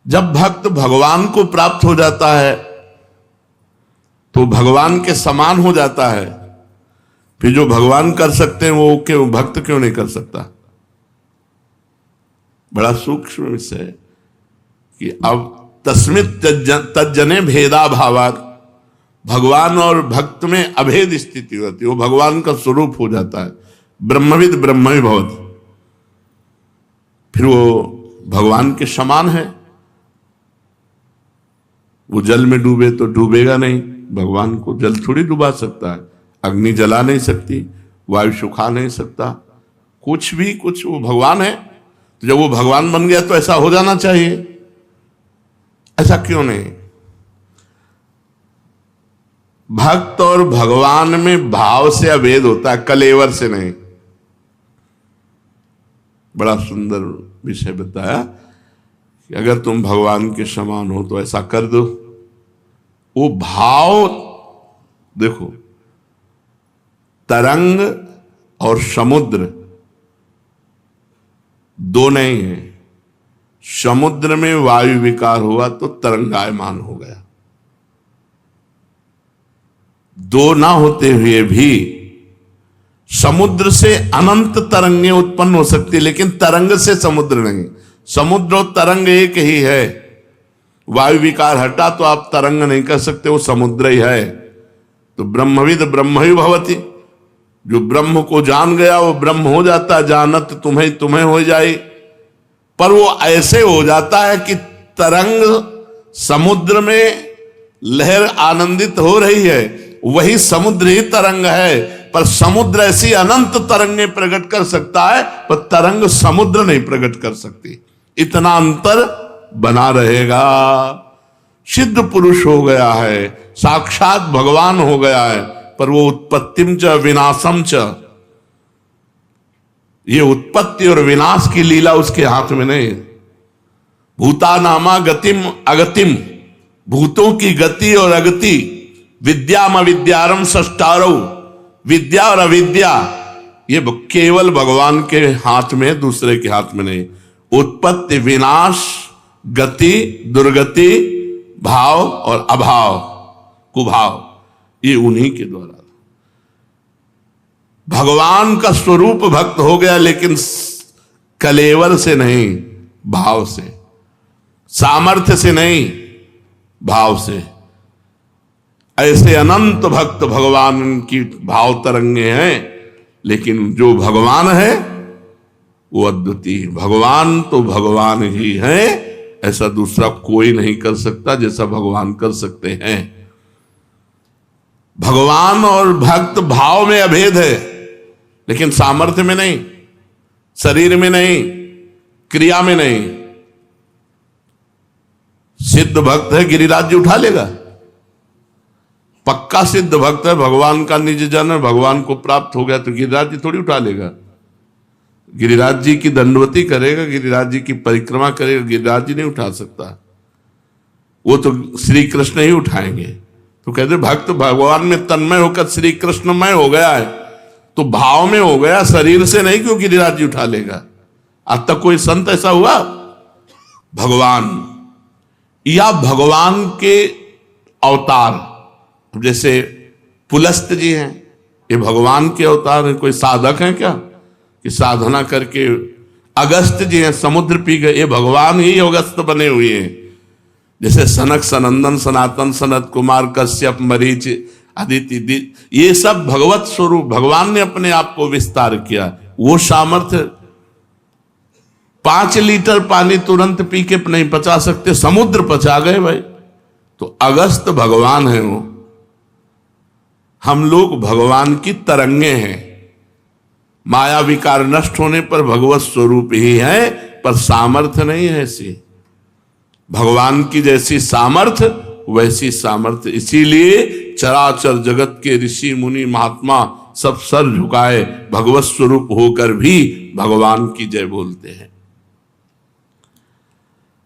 जब भक्त भगवान को प्राप्त हो जाता है तो भगवान के समान हो जाता है। फिर जो भगवान कर सकते हैं वो क्यों भक्त क्यों नहीं कर सकता? बड़ा सूक्ष्म विषय है कि अब तस्मित तज्जने भेदा भावात, भगवान और भक्त में अभेद स्थिति होती है, वो भगवान का स्वरूप हो जाता है। ब्रह्मविद ब्रह्म भवति, फिर वो भगवान के समान है। वो जल में डूबे तो डूबेगा नहीं, भगवान को जल थोड़ी डुबा सकता है, अग्नि जला नहीं सकती, वायु सुखा नहीं सकता, कुछ भी कुछ, वो भगवान है। तो जब वो भगवान बन गया तो ऐसा हो जाना चाहिए, ऐसा क्यों नहीं? भक्त और भगवान में भाव से अभेद होता है, कलेवर से नहीं। बड़ा सुंदर विषय बताया कि अगर तुम भगवान के समान हो तो ऐसा कर दो। वो भाव देखो, तरंग और समुद्र दो नहीं है। समुद्र में वायु विकार हुआ तो तरंगायमान हो गया। दो ना होते हुए भी समुद्र से अनंत तरंगें उत्पन्न हो सकती है, लेकिन तरंग से समुद्र नहीं। समुद्र और तरंग एक ही है। वायु विकार हटा तो आप तरंग नहीं कर सकते, वो समुद्र ही है। तो ब्रह्मविद ब्रह्म ही भवति, जो ब्रह्म को जान गया वो ब्रह्म हो जाता है। जानत तुम्हें तुम्हें हो जाए, पर वो ऐसे हो जाता है कि तरंग समुद्र में लहर आनंदित हो रही है, वही समुद्र ही तरंग है। पर समुद्र ऐसी अनंत तरंगें प्रकट कर सकता है, पर तरंग समुद्र नहीं प्रकट कर सकती। इतना अंतर बना रहेगा। सिद्ध पुरुष हो गया है, साक्षात भगवान हो गया है, पर वो उत्पत्तिम च विनाशम च, ये उत्पत्ति और विनाश की लीला उसके हाथ में नहीं। भूता नामा गतिम अगतिम, भूतों की गति और अगति, विद्याम अविद्यारम षष्टारो, विद्या और अविद्या ये केवल भगवान के हाथ में, दूसरे के हाथ में नहीं। उत्पत्ति विनाश, गति दुर्गति, भाव और अभाव कुभाव, ये उन्हीं के द्वारा। भगवान का स्वरूप भक्त हो गया, लेकिन कलेवर से नहीं, भाव से, सामर्थ्य से नहीं, भाव से। ऐसे अनंत भक्त भगवान की भाव तरंगे हैं, लेकिन जो भगवान है वो अद्वितीय। भगवान तो भगवान ही है, ऐसा दूसरा कोई नहीं कर सकता जैसा भगवान कर सकते हैं। भगवान और भक्त भाव में अभेद है, लेकिन सामर्थ्य में नहीं, शरीर में नहीं, क्रिया में नहीं। सिद्ध भक्त है, गिरिराज जी उठा लेगा। पक्का सिद्ध भक्त है, भगवान का निज जन है, भगवान को प्राप्त हो गया तो गिरिराज जी थोड़ी उठा लेगा। गिरिराज जी की दंडवती करेगा, गिरिराज जी की परिक्रमा करेगा, गिरिराज जी नहीं उठा सकता। वो तो श्री कृष्ण ही उठाएंगे। तो कहते भक्त भगवान में तन्मय होकर श्री कृष्णमय हो गया है, तो भाव में हो गया, शरीर से नहीं, क्यों गिरिराज जी उठा लेगा। आज तक कोई संत ऐसा हुआ? भगवान या भगवान के अवतार, जैसे पुलस्त जी हैं, ये भगवान के अवतार हैं। कोई साधक हैं क्या कि साधना करके? अगस्त जी हैं, समुद्र पी गए, ये भगवान ही अगस्त बने हुए हैं। जैसे सनक सनंदन सनातन सनत कुमार कश्यप मरीच अदिति, ये सब भगवत स्वरूप, भगवान ने अपने आप को विस्तार किया। वो सामर्थ्य 5 लीटर पानी तुरंत पी के नहीं पचा सकते, समुद्र पचा गए भाई। तो अगस्त भगवान है वो। हम लोग भगवान की तरंगे हैं। माया विकार नष्ट होने पर भगवत स्वरूप ही है, पर सामर्थ्य नहीं है ऐसी। भगवान की जैसी सामर्थ्य वैसी सामर्थ्य, इसीलिए चराचर जगत के ऋषि मुनि महात्मा सब सर झुकाए भगवत स्वरूप होकर भी भगवान की जय बोलते हैं।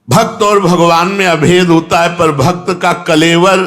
भक्त और भगवान में अभेद होता है, पर भक्त का कलेवर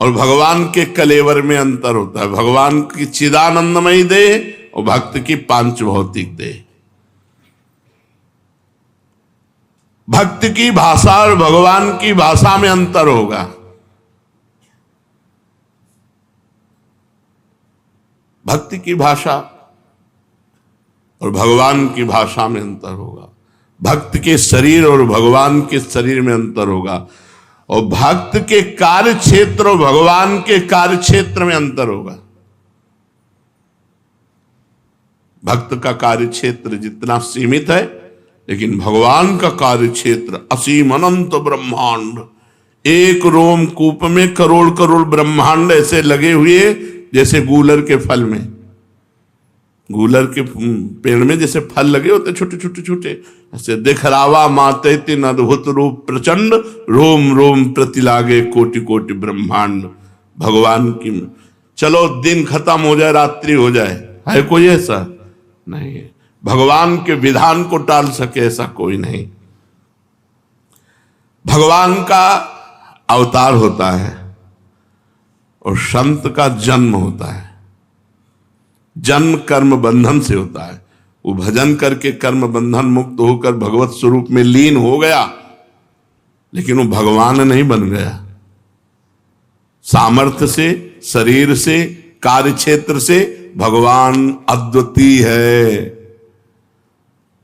और भगवान के कलेवर में अंतर होता है। भगवान की चिदानंदमयी देह और भक्त की पांच भौतिक देह। भक्त की भाषा और भगवान की भाषा में अंतर होगा। भक्ति की भाषा और भगवान की भाषा में अंतर होगा। भक्त के शरीर और भगवान के शरीर में अंतर होगा, और भक्त के कार्य क्षेत्र और भगवान के कार्य क्षेत्र में अंतर होगा। भक्त का कार्य क्षेत्र जितना सीमित है, लेकिन भगवान का कार्य क्षेत्र असीम अनंत ब्रह्मांड। एक रोम कूप में करोड़ करोड़ ब्रह्मांड ऐसे लगे हुए जैसे गूलर के फल में, गूलर के पेड़ में जैसे फल लगे होते छोटे छोटे छोटे, ऐसे दिखरावा माते तीन अद्भुत रूप प्रचंड, रोम रोम प्रति लागे कोटि कोटि ब्रह्मांड। भगवान की, चलो दिन खत्म हो जाए, रात्रि हो जाए, है कोई ऐसा नहीं है। भगवान के विधान को टाल सके ऐसा कोई नहीं। भगवान का अवतार होता है और संत का जन्म होता है। जन्म कर्म बंधन से होता है। वो भजन करके कर्म बंधन मुक्त होकर भगवत स्वरूप में लीन हो गया, लेकिन वो भगवान नहीं बन गया। सामर्थ्य से, शरीर से, कार्य क्षेत्र से भगवान अद्वितीय है।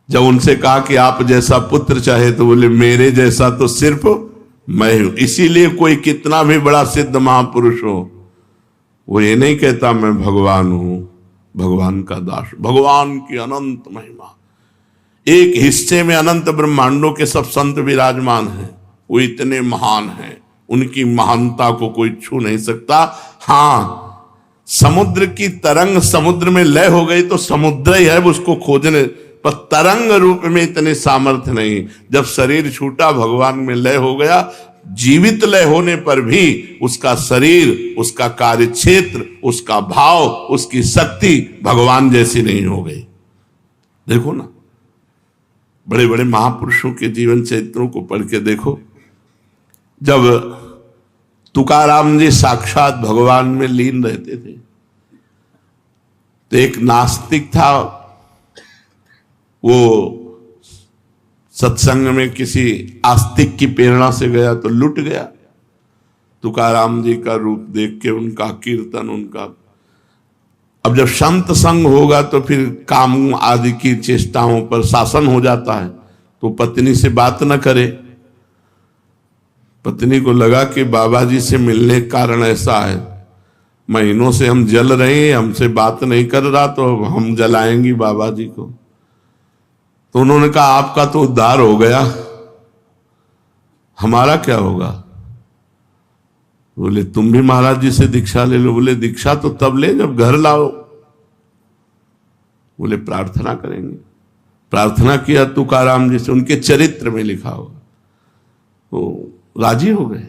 जब उनसे कहा कि आप जैसा पुत्र चाहे, तो बोले मेरे जैसा तो सिर्फ मैं हूं। इसीलिए कोई कितना भी बड़ा सिद्ध महापुरुष हो, वो ये नहीं कहता मैं भगवान हूं, भगवान का दास। भगवान की अनंत महिमा, एक हिस्से में अनंत ब्रह्मांडों के सब संत विराजमान हैं। वो इतने महान हैं, उनकी महानता को कोई छू नहीं सकता। हां, समुद्र की तरंग समुद्र में लय हो गई तो समुद्र ही है, उसको खोजने, पर तरंग रूप में इतने सामर्थ्य नहीं। जब शरीर छूटा, भगवान में लय हो गया। जीवित लय होने पर भी उसका शरीर, उसका कार्य क्षेत्र, उसका भाव, उसकी शक्ति भगवान जैसी नहीं हो गई। देखो ना, बड़े बड़े महापुरुषों के जीवन चरित्रों को पढ़ के देखो। जब तुकाराम जी साक्षात भगवान में लीन रहते थे, तो एक नास्तिक था, वो सत्संग में किसी आस्तिक की प्रेरणा से गया तो लुट गया। तुकाराम जी का रूप देख के, उनका कीर्तन, उनका। अब जब संत संग होगा तो फिर काम आदि की चेष्टाओं पर शासन हो जाता है, तो पत्नी से बात न करे। पत्नी को लगा कि बाबा जी से मिलने का कारण ऐसा है, महीनों से हम जल रहे हैं, हमसे बात नहीं कर रहा, तो हम जलाएंगी बाबा जी को। तो उन्होंने कहा आपका तो उद्धार हो गया, हमारा क्या होगा? बोले तुम भी महाराज जी से दीक्षा ले लो। बोले दीक्षा तो तब ले जब घर लाओ। बोले प्रार्थना करेंगे। प्रार्थना किया तुकाराम जी से, उनके चरित्र में लिखा होगा, तो राजी हो गए।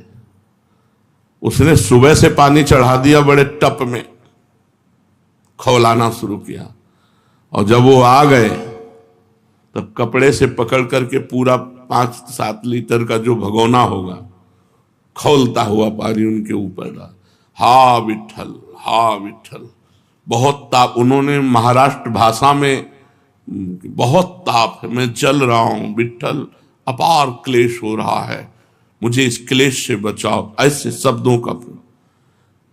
उसने सुबह से पानी चढ़ा दिया बड़े टप में, खौलाना शुरू किया, और जब वो आ गए तब कपड़े से पकड़ करके पूरा 5-7 लीटर का जो भगोना होगा, खौलता हुआ पानी उनके ऊपर डाल। हा विठल, हा विठल। बहुत ताप, उन्होंने महाराष्ट्र भाषा में, बहुत ताप है, मैं जल रहा हूं विठल, अपार क्लेश हो रहा है, मुझे इस क्लेश से बचाओ। ऐसे शब्दों का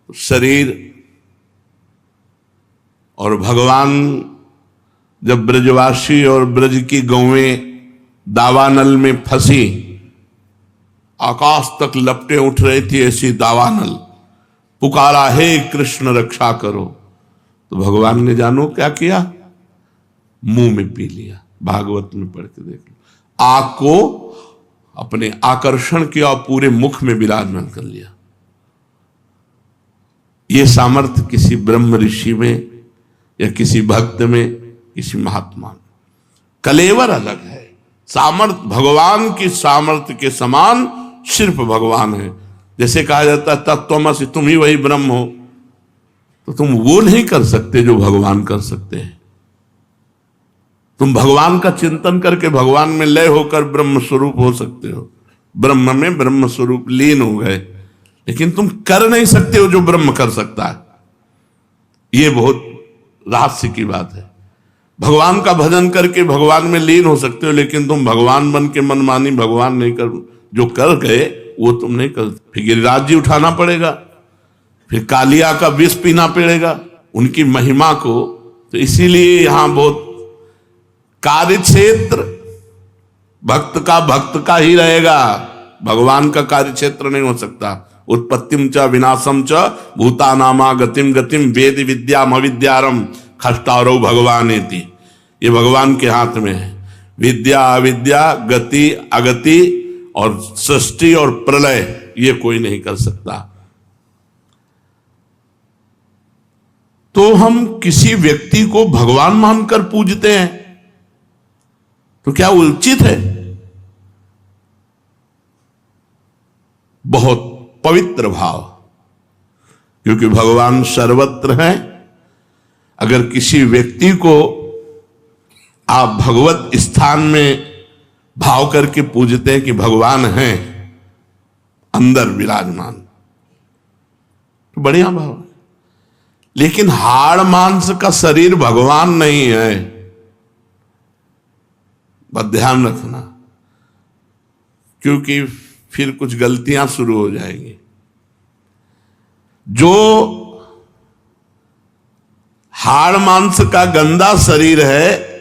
शरीर। और भगवान जब ब्रजवासी और ब्रज की गौएं दावानल में फंसी, आकाश तक लपटे उठ रही थी ऐसी दावानल, पुकारा हे कृष्ण रक्षा करो, तो भगवान ने जानो क्या किया, मुंह में पी लिया। भागवत में पढ़ के देख लो। आग को अपने आकर्षण किया और पूरे मुख में विराजमान कर लिया। यह सामर्थ्य किसी ब्रह्म ऋषि में या किसी भक्त में, किसी महात्मा में। कलेवर अलग है, सामर्थ्य भगवान की सामर्थ्य के समान सिर्फ भगवान है। जैसे कहा जाता है तत्त्वमसि, तुम ही वही ब्रह्म हो, तो तुम वो नहीं कर सकते जो भगवान कर सकते हैं। तुम भगवान का चिंतन करके भगवान में लय होकर ब्रह्म स्वरूप हो सकते हो, ब्रह्म में ब्रह्म स्वरूप लीन हो गए, लेकिन तुम कर नहीं सकते हो जो ब्रह्म कर सकता है। यह बहुत रहस्य की बात है। भगवान का भजन करके भगवान में लीन हो सकते हो, लेकिन तुम भगवान बन के मनमानी भगवान नहीं कर, जो कर गए वो तुम नहीं कर। फिर गिरिराज जी उठाना पड़ेगा, फिर कालिया का विष पीना पड़ेगा उनकी महिमा को। तो इसीलिए यहां बहुत कार्य क्षेत्र भक्त का ही रहेगा, भगवान का कार्य क्षेत्र नहीं हो सकता। उत्पत्तिम च विनाशम च भूतानामा गतिम गतिम वेद विद्याम अविद्यारम खष्टारो भगवानेति। ये भगवान के हाथ में है। विद्या अविद्या, गति अगति और सृष्टि और प्रलय ये कोई नहीं कर सकता। तो हम किसी व्यक्ति को भगवान मानकर पूजते हैं तो क्या उचित है? बहुत पवित्र भाव, क्योंकि भगवान सर्वत्र हैं। अगर किसी व्यक्ति को आप भगवत स्थान में भाव करके पूजते हैं कि भगवान हैं अंदर विराजमान, तो बढ़िया भाव है। लेकिन हाड़ मांस का शरीर भगवान नहीं है, बस ध्यान रखना, क्योंकि फिर कुछ गलतियां शुरू हो जाएंगी। जो हाड़ मांस का गंदा शरीर है,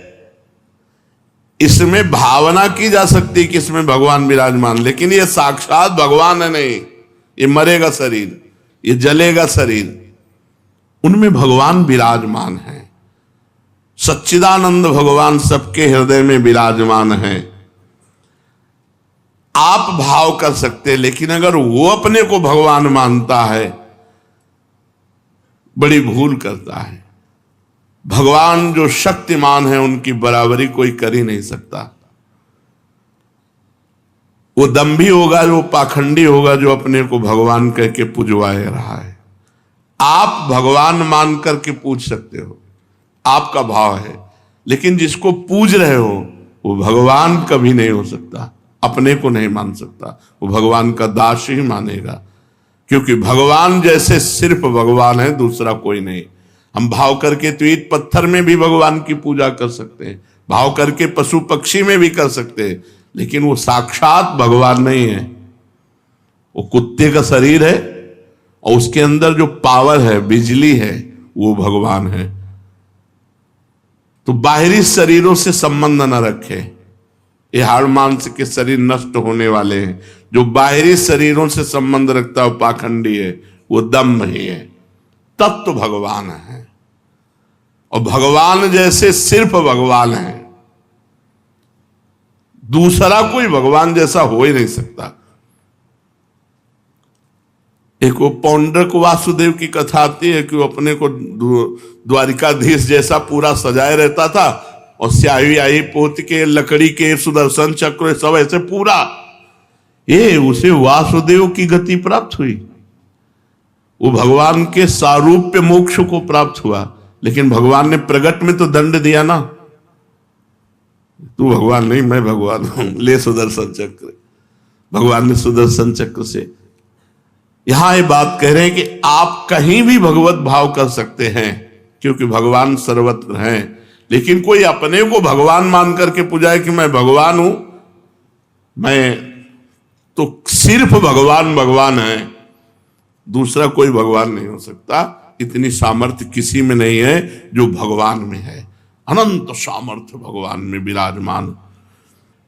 इसमें भावना की जा सकती है कि इसमें भगवान विराजमान, लेकिन ये साक्षात भगवान है नहीं। ये मरेगा शरीर, ये जलेगा शरीर, उनमें भगवान विराजमान है। सच्चिदानंद भगवान सबके हृदय में विराजमान है। आप भाव कर सकते हैं, लेकिन अगर वो अपने को भगवान मानता है, बड़ी भूल करता है। भगवान जो शक्तिमान है उनकी बराबरी कोई कर ही नहीं सकता। वो दंभी होगा, जो पाखंडी होगा, जो अपने को भगवान कह के पुजवाए रहा है। आप भगवान मान करके पूछ सकते हो, आपका भाव है, लेकिन जिसको पूज रहे हो वो भगवान कभी नहीं हो सकता, अपने को नहीं मान सकता। वो भगवान का दास ही मानेगा, क्योंकि भगवान जैसे सिर्फ भगवान है, दूसरा कोई नहीं। हम भाव करके तो ईंट पत्थर में भी भगवान की पूजा कर सकते हैं, भाव करके पशु पक्षी में भी कर सकते हैं, लेकिन वो साक्षात भगवान नहीं है। वो कुत्ते का शरीर है और उसके अंदर जो पावर है, बिजली है, वो भगवान है। तो बाहरी शरीरों से संबंध न रखे। ये हाड़ मांस के शरीर नष्ट होने वाले हैं। जो बाहरी शरीरों से संबंध रखता है पाखंडी है, वो दम्भ ही है। तत्व भगवान है, और भगवान जैसे सिर्फ भगवान है, दूसरा कोई भगवान जैसा हो ही नहीं सकता। एक वो पौंड्रक वासुदेव की कथा आती है कि वो अपने को द्वारिकाधीश जैसा पूरा सजाए रहता था, और स्याही आई पोत के, लकड़ी के, सुदर्शन चक्र सब ऐसे पूरा, ये उसे वासुदेव की गति प्राप्त हुई। वो भगवान के सारूप्य मोक्ष को प्राप्त हुआ, लेकिन भगवान ने प्रगट में तो दंड दिया ना, तू भगवान नहीं मैं भगवान हूं, ले सुदर्शन चक्र। भगवान ने सुदर्शन चक्र से यहां ये बात कह रहे हैं कि आप कहीं भी भगवत भाव कर सकते हैं, क्योंकि भगवान सर्वत्र हैं। लेकिन कोई अपने को भगवान मान करके पूजाए कि मैं भगवान हूं, मैं तो सिर्फ भगवान भगवान है, दूसरा कोई भगवान नहीं हो सकता। इतनी सामर्थ्य किसी में नहीं है जो भगवान में है। अनंत सामर्थ्य भगवान में विराजमान।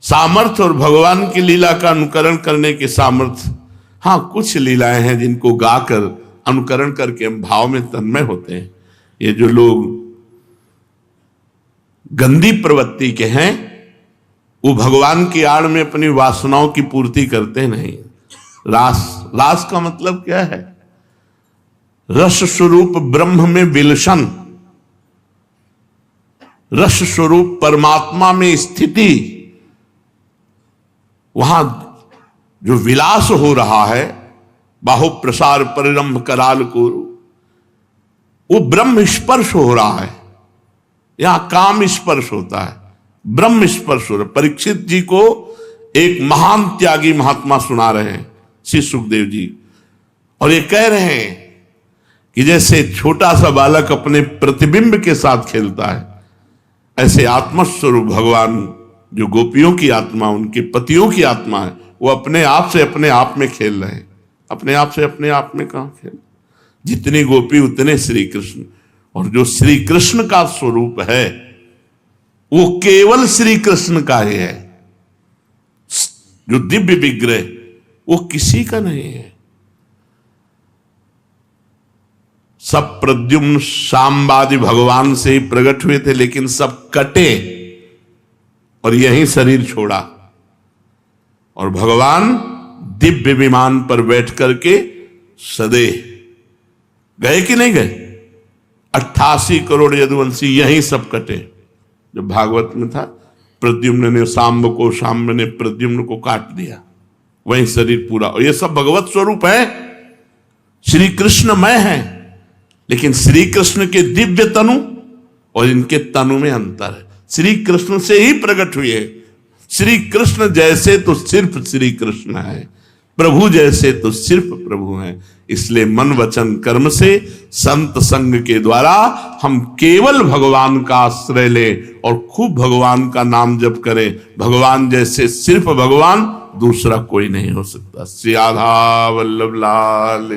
सामर्थ्य और भगवान की लीला का अनुकरण करने के सामर्थ्य, हाँ कुछ लीलाएं हैं जिनको गाकर अनुकरण करके हम भाव में तन्मय होते हैं। ये जो लोग गंदी प्रवृत्ति के हैं, वो भगवान की आड़ में अपनी वासनाओं की पूर्ति करते नहीं। रास का मतलब क्या है? रस स्वरूप ब्रह्म में विलसन, रस स्वरूप परमात्मा में स्थिति। वहां जो विलास हो रहा है, बाहु प्रसार परिरंभ कराल को, वो ब्रह्म स्पर्श हो रहा है। यहां काम स्पर्श होता है, ब्रह्म स्पर्श हो रहा है। परीक्षित जी को एक महान त्यागी महात्मा सुना रहे हैं श्री सुखदेव जी, और ये कह रहे हैं कि जैसे छोटा सा बालक अपने प्रतिबिंब के साथ खेलता है, ऐसे आत्मस्वरूप भगवान जो गोपियों की आत्मा, उनके पतियों की आत्मा है, वो अपने आप से अपने आप में खेल रहे हैं। अपने आप से अपने आप में कहां खेल? जितनी गोपी उतने श्री कृष्ण। और जो श्री कृष्ण का स्वरूप है वो केवल श्री कृष्ण का ही है। जो दिव्य विग्रह वो किसी का नहीं है। सब प्रद्युम्न शाम्बादि भगवान से ही प्रकट हुए थे, लेकिन सब कटे और यही शरीर छोड़ा। और भगवान दिव्य विमान पर बैठ करके सदे गए कि नहीं गए? 88 करोड़ यदुवंशी यहीं सब कटे। जब भागवत में था, प्रद्युम्न ने सांब को, सांब ने प्रद्युम्न को काट दिया, वही शरीर पूरा। और ये सब भगवत स्वरूप है, श्री कृष्णमय है। लेकिन श्री कृष्ण के दिव्य तनु और इनके तनु में अंतर है। श्री कृष्ण से ही प्रकट हुए हैं। श्री कृष्ण जैसे तो सिर्फ श्री कृष्ण है, प्रभु जैसे तो सिर्फ प्रभु हैं। इसलिए मन वचन कर्म से संत संग के द्वारा हम केवल भगवान का आश्रय लें और खूब भगवान का नाम जप करें। भगवान जैसे सिर्फ भगवान, दूसरा कोई नहीं हो सकता। श्री राधा वल्लभ लाल।